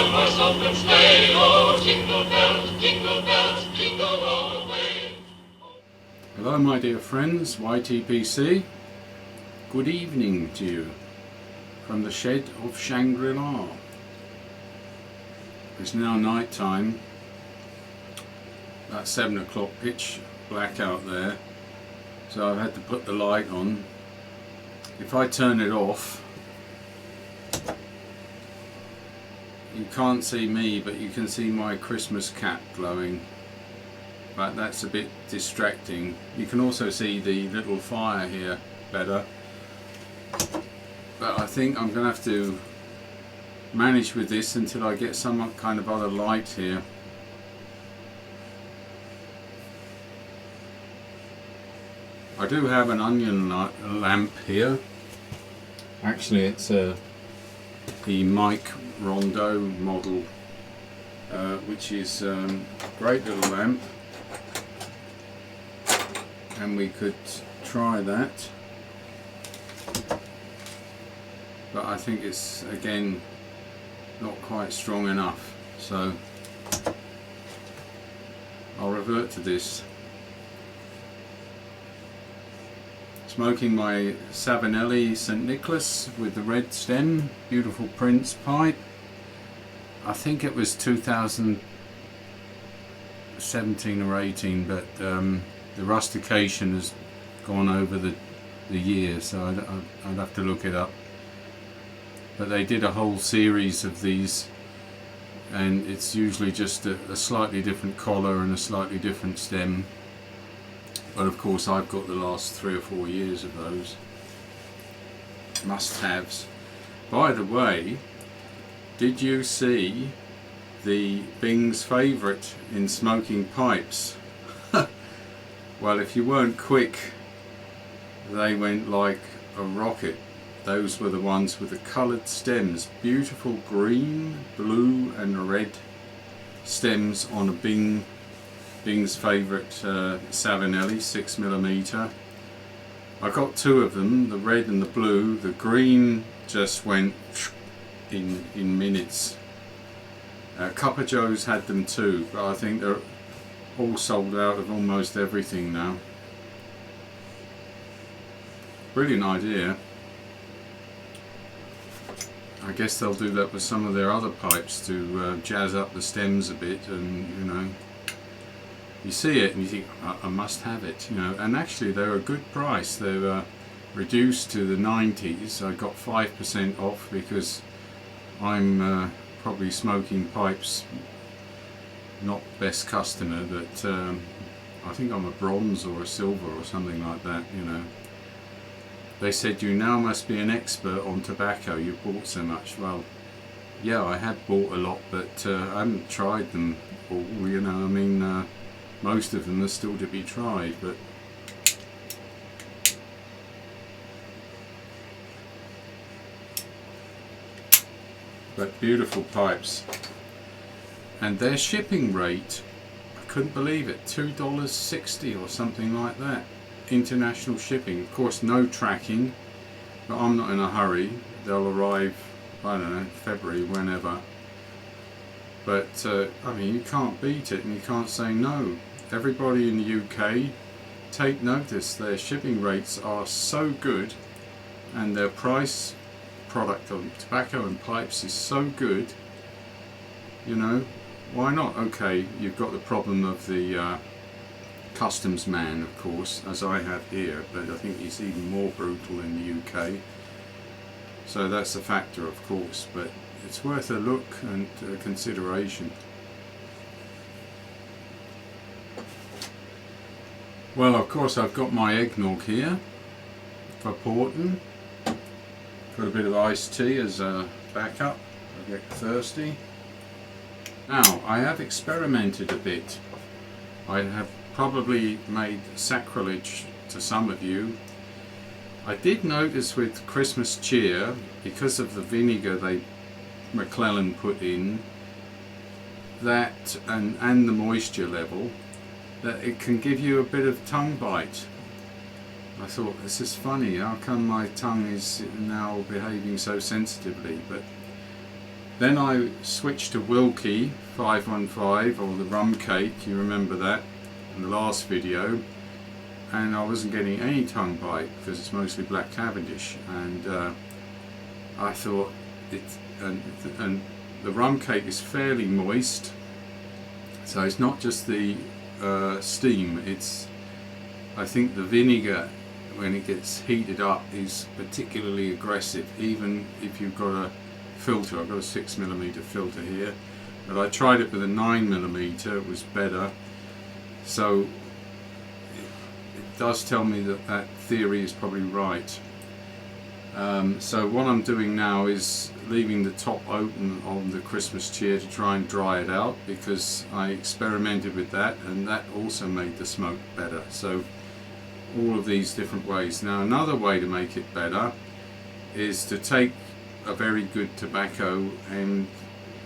one horse open sleigh. Oh, jingle bells, jingle all the way. Hello my dear friends, YTPC. Good evening to you from the Shed of Shangri-la. It's now night time, about 7 o'clock, pitch black out there, so I've had to put the light on. If I turn it off, you can't see me, but you can see my Christmas cap glowing, but that's a bit distracting. You can also see the little fire here better, but I think I'm going to have to manage with this until I get some kind of other light here. I do have an onion lamp here. Actually it's the Mike Rondo model, which is a great little lamp, and we could try that, but I think it's again not quite strong enough, so I'll revert to this. Smoking my Savinelli St. Nicholas with the red stem, beautiful Prince pipe. I think it was 2017 or 18, but the rustication has gone over the year, so I'd have to look it up. But they did a whole series of these, and it's usually just a slightly different collar and a slightly different stem. But of course I've got the last 3 or 4 years of those must-haves. By the way, did you see the Bing's favourite in smoking pipes? Well, if you weren't quick, they went like a rocket. Those were the ones with the coloured stems, beautiful green, blue and red stems on a Bing's favourite Savinelli 6mm. I got 2 of them, the red and the blue. The green just went in minutes. Copper Joe's had them too, but I think they're all sold out of almost everything now. Brilliant idea. I guess they'll do that with some of their other pipes to jazz up the stems a bit, and you know, you see it and you think, I must have it, you know. And actually they're a good price. They're reduced to the 90s. I got 5% off because I'm probably smoking pipes not best customer, but I think I'm a bronze or a silver or something like that, you know. They said you now must be an expert on tobacco, you've bought so much. Well, yeah, I have bought a lot, but I haven't tried them all, you know. I mean, most of them are still to be tried, but beautiful pipes. And their shipping rate, I couldn't believe it, $2.60 or something like that. International shipping. Of course no tracking, but I'm not in a hurry. They'll arrive, I don't know, February, whenever. But I mean, you can't beat it and you can't say no. Everybody in the UK, take notice. Their shipping rates are so good, and their price product on tobacco and pipes is so good, you know. Why not? Okay, you've got the problem of the customs man, of course, as I have here, but I think he's even more brutal in the UK, so that's a factor, of course, but it's worth a look and consideration. Well, of course I've got my eggnog here for porting. Put a bit of iced tea as a backup. I get thirsty. Now, I have experimented a bit. I have probably made sacrilege to some of you. I did notice with Christmas Cheer, because of the vinegar McClelland put in, that and the moisture level, that it can give you a bit of tongue bite. I thought, this is funny, how come my tongue is now behaving so sensitively? But Then I switched to Wilke 515, or the rum cake, you remember that in the last video, and I wasn't getting any tongue bite because it's mostly Black Cavendish, and I thought and the rum cake is fairly moist, so it's not just the steam, it's, I think the vinegar when it gets heated up is particularly aggressive, even if you've got a filter. I've got a 6mm filter here, but I tried it with a 9mm, it was better. So it does tell me that that theory is probably right. So what I'm doing now is leaving the top open on the Christmas cheer to try and dry it out, because I experimented with that and that also made the smoke better. So all of these different ways. Now another way to make it better is to take a very good tobacco and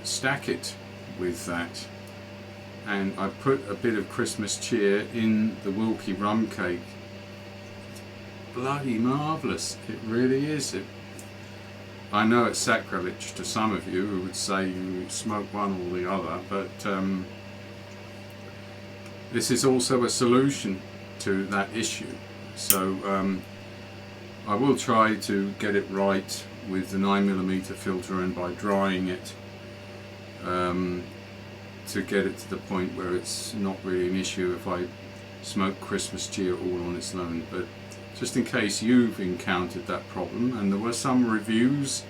stack it with that. And I put a bit of Christmas cheer in the Wilke rum cake. Bloody marvellous, it really is. I know it's sacrilege to some of you who would say you smoke one or the other, but this is also a solution to that issue. So I will try to get it right with the 9mm filter and by drying it to get it to the point where it's not really an issue if I smoke Christmas cheer all on its own. But just in case you've encountered that problem, and there were some reviews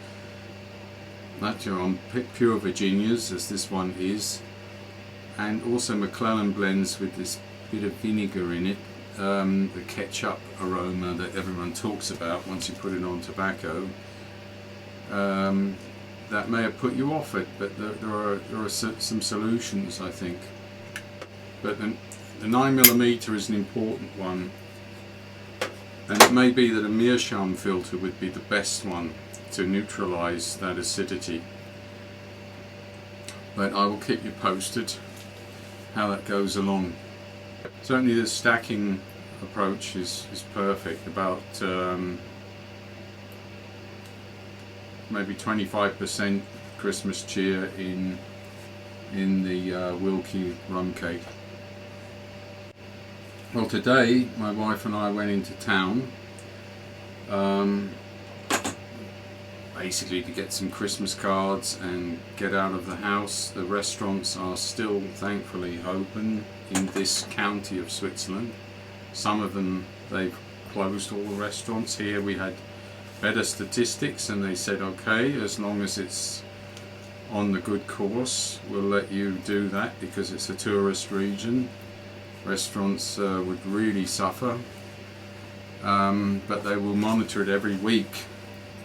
that are on pure Virginias, as this one is, and also McClelland blends with this bit of vinegar in it, the ketchup aroma that everyone talks about once you put it on tobacco. That may have put you off it, but there are some solutions, I think. But the 9mm is an important one, and it may be that a meerschaum filter would be the best one to neutralize that acidity. But I will keep you posted how that goes along. Certainly the stacking approach is perfect. About maybe 25% Christmas cheer in the Wilke rum cake. Well, today my wife and I went into town basically to get some Christmas cards and get out of the house. The restaurants are still thankfully open in this county of Switzerland. Some of them, they've closed all the restaurants. Here we had better statistics and they said, okay, as long as it's on the good course, we'll let you do that, because it's a tourist region. Restaurants would really suffer, but they will monitor it every week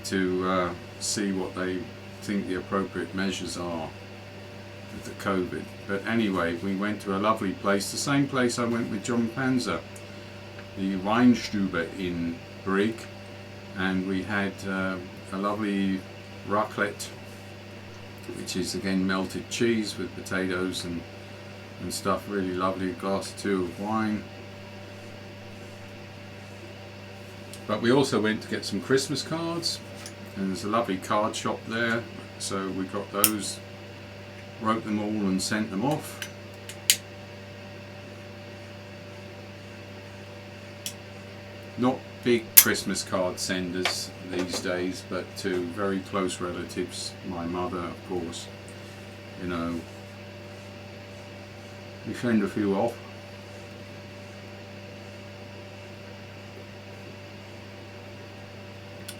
to see what they think the appropriate measures are with the COVID. But anyway, we went to a lovely place, the same place I went with John Panzer, the Weinstube in Brig, and we had a lovely raclette, which is again melted cheese with potatoes and stuff, really lovely, a glass or two of wine. But we also went to get some Christmas cards, and there's a lovely card shop there, so we got those, wrote them all and sent them off. Not big Christmas card senders these days, but to very close relatives, my mother of course, you know, we send a few off.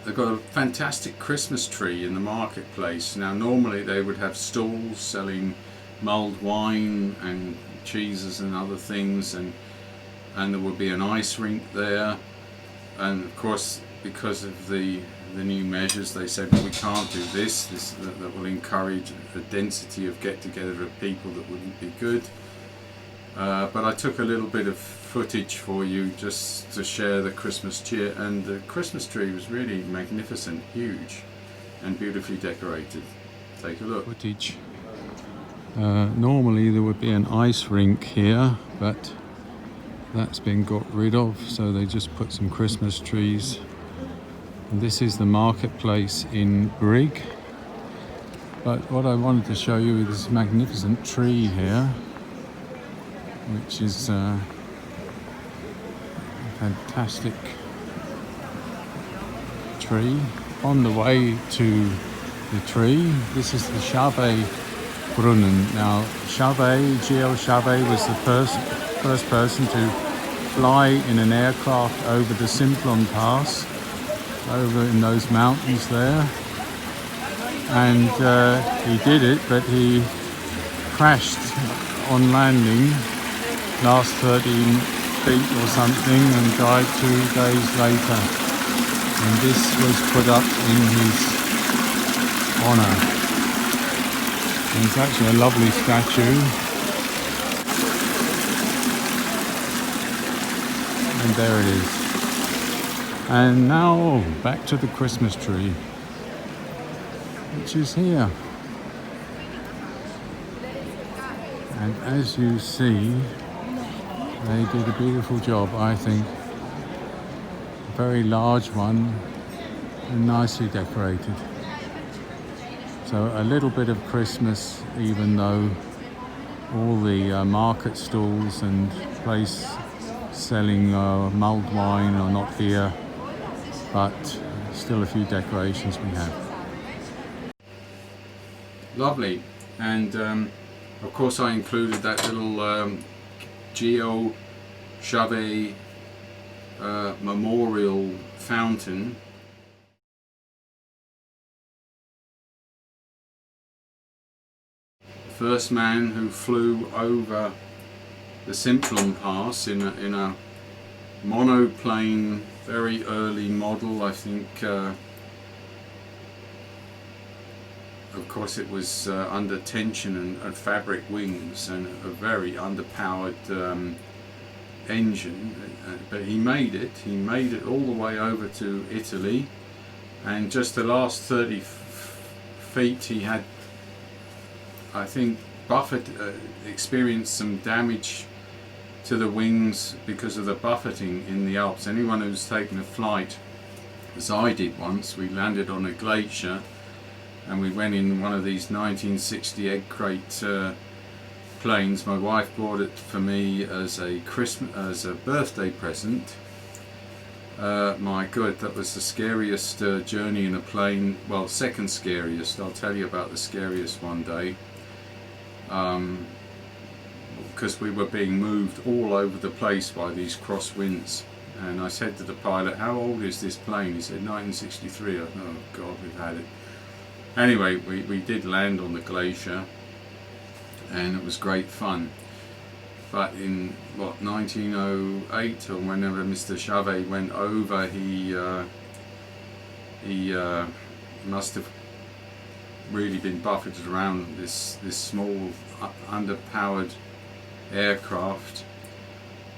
They've got a fantastic Christmas tree in the marketplace. Now normally they would have stalls selling mulled wine and cheeses and other things, and there would be an ice rink there, and of course because of the new measures they said, well, we can't do this, that will encourage a density of get-together of people that wouldn't be good. But I took a little bit of footage for you just to share the Christmas cheer, and the Christmas tree was really magnificent, huge and beautifully decorated. Take a look. Footage. Normally there would be an ice rink here, but that's been got rid of, so they just put some Christmas trees. And this is the marketplace in Brig, But what I wanted to show you is this magnificent tree here, which is a fantastic tree. On the way to the tree, this is the Chavez Brunnen. Now, Geo Chavez was the first person to fly in an aircraft over the Simplon Pass, over in those mountains there. And he did it, but he crashed on landing, last 13 feet or something, and died 2 days later. And this was put up in his honour. And it's actually a lovely statue. And there it is. And now back to the Christmas tree, which is here. And as you see, they did a beautiful job, I think. A very large one and nicely decorated. So a little bit of Christmas, even though all the market stalls and place selling mulled wine are not here, but still a few decorations we have. Lovely. And of course I included that little Geo Chavez memorial fountain. First man who flew over the Simplon Pass in a monoplane, very early model, I think. Of course it was under tension and fabric wings and a very underpowered engine, but he made it all the way over to Italy, and just the last 30 feet he had, I think, experienced some damage to the wings because of the buffeting in the Alps. Anyone who's taken a flight, as I did once, we landed on a glacier and we went in one of these 1960 egg crate planes. My wife bought it for me as a birthday present. My God, that was the scariest journey in a plane. Well, second scariest. I'll tell you about the scariest one day. Because we were being moved all over the place by these crosswinds. And I said to the pilot, "How old is this plane?" He said, 1963. I thought, oh God, we've had it. Anyway, we did land on the glacier, and it was great fun. But in, what, 1908, or whenever Mr. Chavez went over, he must have really been buffeted around this small underpowered aircraft.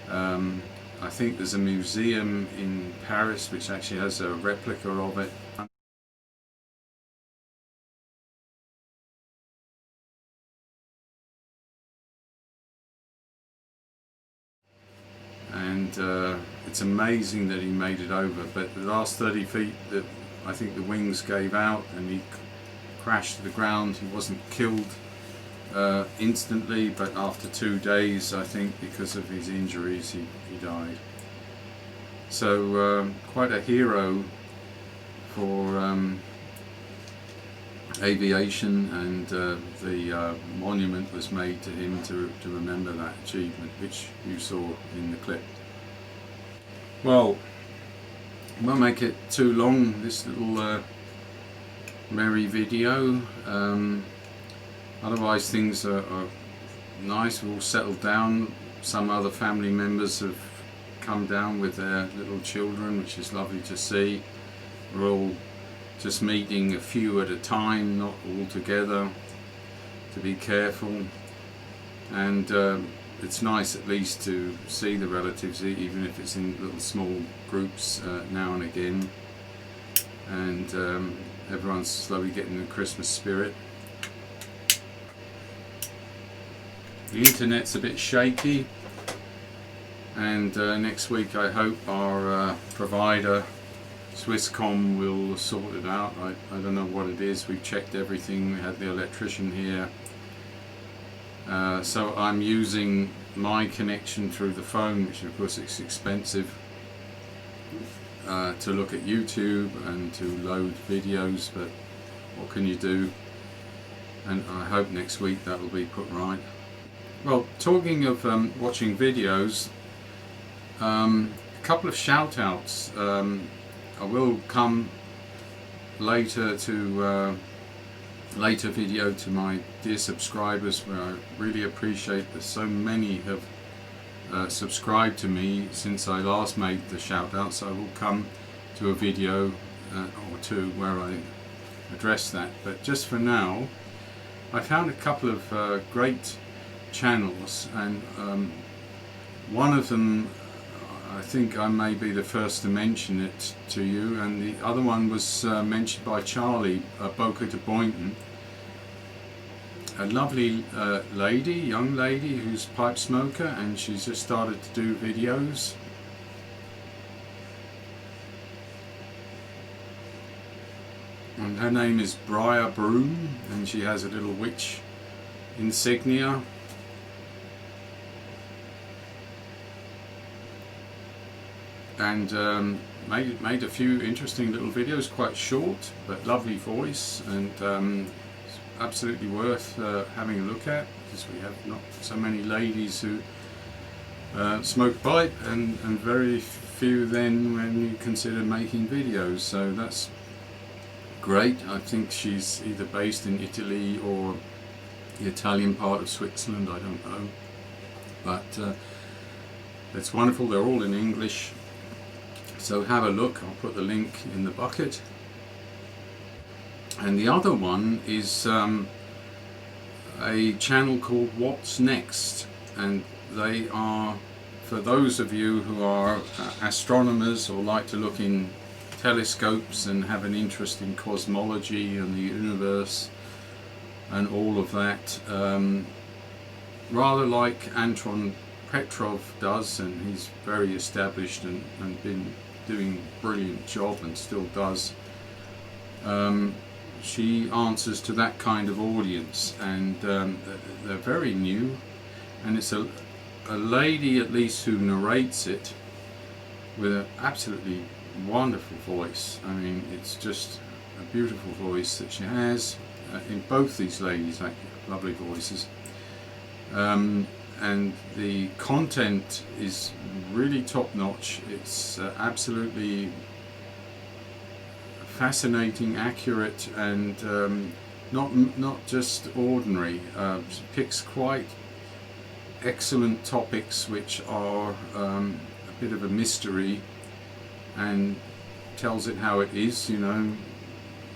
I think there's a museum in Paris which actually has a replica of it. And it's amazing that he made it over, but the last 30 feet, I think the wings gave out and he crashed to the ground. He wasn't killed instantly, but after 2 days, I think, because of his injuries, he died. So quite a hero for aviation, and the monument was made to him to remember that achievement, which you saw in the clip. Well, I won't make it too long, this little merry video. Otherwise things are nice, we've all settled down. Some other family members have come down with their little children, which is lovely to see. We're all just meeting a few at a time, not all together, to be careful. And it's nice at least to see the relatives, even if it's in little small groups now and again. And everyone's slowly getting the Christmas spirit. The internet's a bit shaky, and next week I hope our provider Swisscom will sort it out. I don't know what it is. We've checked everything. We had the electrician here. So I'm using my connection through the phone, which of course is expensive, to look at YouTube and to load videos, but what can you do? And I hope next week that will be put right. Well, talking of watching videos, a couple of shout outs. I will come later to later video to my dear subscribers, where I really appreciate that so many have subscribed to me since I last made the shout outs. I will come to a video or two where I address that, but just for now I found a couple of great channels, and one of them I think I may be the first to mention it to you, and the other one was mentioned by Charlie, Boca de Boynton, a lovely lady, young lady who's pipe smoker, and she's just started to do videos. And her name is Briar Broom, and she has a little witch insignia. And made a few interesting little videos, quite short but lovely voice, and absolutely worth having a look at, because we have not so many ladies who smoke pipe, and very few then when you consider making videos, so that's great. I think she's either based in Italy or the Italian part of Switzerland, I don't know, but it's wonderful. They're all in English. So have a look, I'll put the link in the bucket. And the other one is a channel called What's Next, and they are for those of you who are astronomers or like to look in telescopes and have an interest in cosmology and the universe and all of that, rather like Anton Petrov does, and he's very established and been doing a brilliant job and still does. She answers to that kind of audience, and they're very new, and it's a lady at least who narrates it with an absolutely wonderful voice. I mean, it's just a beautiful voice that she has in both these ladies, like lovely voices. And the content is really top-notch. It's absolutely fascinating, accurate, and not just ordinary. She picks quite excellent topics which are a bit of a mystery, and tells it how it is, you know,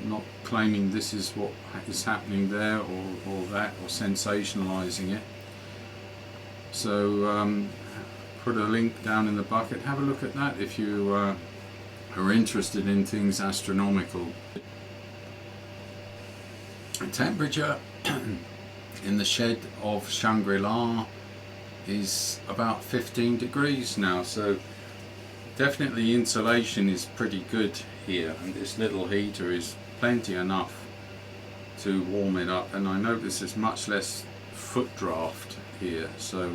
not claiming this is what is happening there or that, or sensationalizing it. So put a link down in the bucket. Have a look at that if you are interested in things astronomical. The temperature in the Shed of Shangri-la is about 15 degrees now, so definitely insulation is pretty good here, and this little heater is plenty enough to warm it up. And I notice there's much less foot draft here, so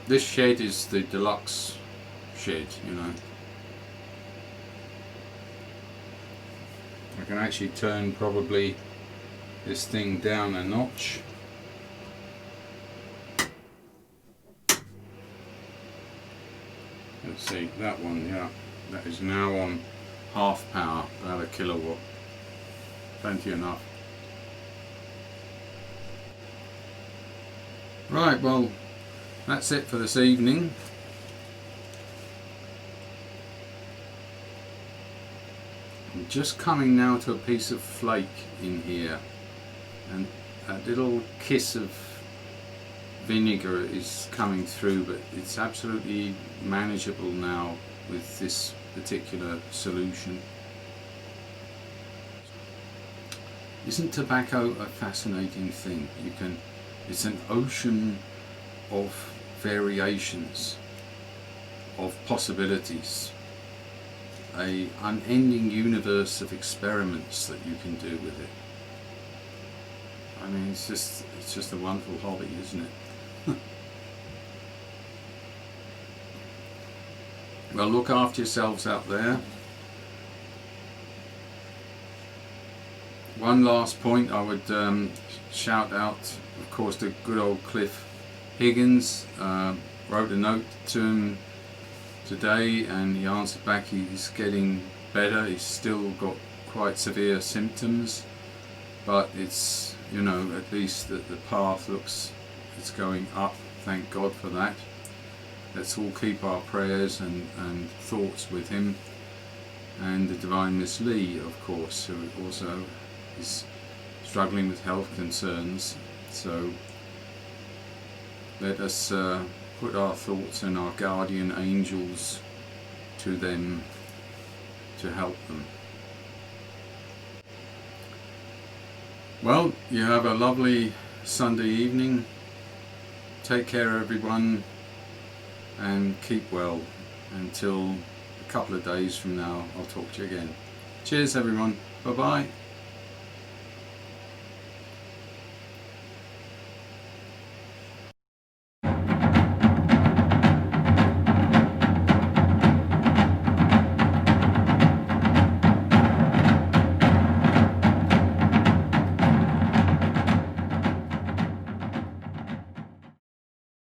this shed is the deluxe shed, you know. I can actually turn probably this thing down a notch. Let's see, that one, yeah, that is now on half power, about a kilowatt, plenty enough. Right, well, that's it for this evening. I'm just coming now to a piece of flake in here, and a little kiss of vinegar is coming through, but it's absolutely manageable now with this particular solution. Isn't tobacco a fascinating thing? It's an ocean of variations, of possibilities. a unending universe of experiments that you can do with it. I mean, it's just a wonderful hobby, isn't it? Well, look after yourselves out there. One last point I would shout out, of course, to good old Cliff Higgins. Wrote a note to him today and he answered back he's getting better. He's still got quite severe symptoms, but it's, you know, at least that the path looks, it's going up. Thank God for that. Let's all keep our prayers and thoughts with him, and the Divine Miss Lee, of course, who also is struggling with health concerns. So let us put our thoughts and our guardian angels to them to help them. Well, you have a lovely Sunday evening. Take care, everyone, and keep well. Until a couple of days from now, I'll talk to you again. Cheers, everyone. Bye-bye.